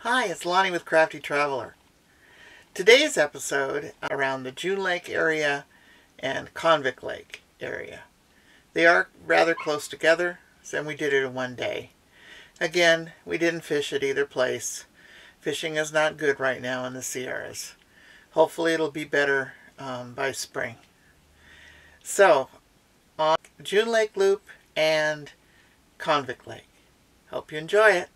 Hi, it's Lonnie with Crafty Traveler. Today's episode around the June Lake area and Convict Lake area. They are rather close together, so we did it in one day. Again, we didn't fish at either place. Fishing is not good right now in the Sierras. Hopefully it'll be better by spring. So, on June Lake Loop and Convict Lake. Hope you enjoy it.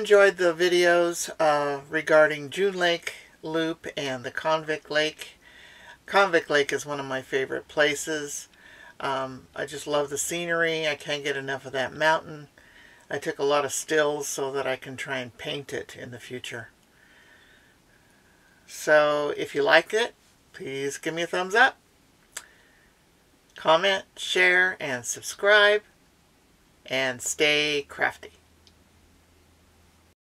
enjoyed the videos regarding June Lake Loop and the Convict Lake. Convict Lake is one of my favorite places. I just love the scenery. I can't get enough of that mountain. I took a lot of stills so that I can try and paint it in the future. So if you liked it, please give me a thumbs up. Comment, share, and subscribe. And stay crafty.